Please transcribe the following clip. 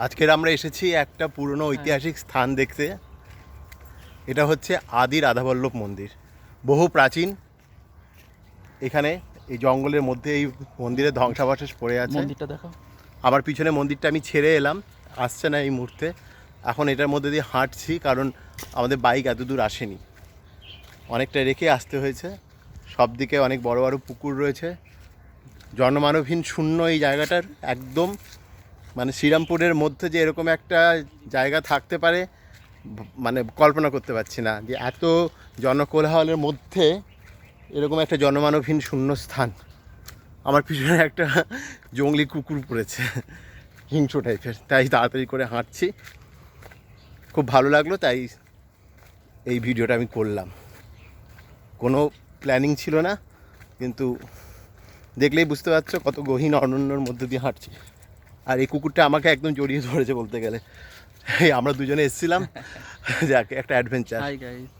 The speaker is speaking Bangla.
আজকের আমরা এসেছি একটা পুরনো ঐতিহাসিক স্থান দেখতে। এটা হচ্ছে আদি রাধাবল্লভ মন্দির, বহু প্রাচীন। এখানে এই জঙ্গলের মধ্যে এই মন্দিরের ধ্বংসাবশেষ পড়ে আছে। মন্দিরটা দেখো। আমার পিছনে মন্দিরটা আমি ছেড়ে এলাম, আসছে না এই মুহূর্তে। এখন এটার মধ্যে দিয়ে হাঁটছি, কারণ আমাদের বাইক এত দূর আসেনি, অনেকটা রেখে আসতে হয়েছে। সব দিকে অনেক বড় বড় পুকুর রয়েছে, জনমানবহীন শূন্য এই জায়গাটার একদম। মানে শ্রীরামপুরের মধ্যে যে এরকম একটা জায়গা থাকতে পারে মানে কল্পনা করতে পারছি না, যে এত জনকোলাহলের মধ্যে এরকম একটা জনমানবহীন শূন্য স্থান। আমার পিছনে একটা জংলি কুকুর পড়েছে, হিংস্র টাইপের, তাই তাড়াতাড়ি করে হাঁটছি। খুব ভালো লাগলো, তাই এই ভিডিওটা আমি করলাম। কোনো প্ল্যানিং ছিল না, কিন্তু দেখলেই বুঝতে পারছো কত গহীন অরণ্যর মধ্যে দিয়ে হাঁটছি। আর এই কুকুরটা আমাকে একদম জড়িয়ে ধরেছে বলতে গেলে। আমরা দুজনে এসেছিলাম, যাকে একটা অ্যাডভেঞ্চার। Hi guys.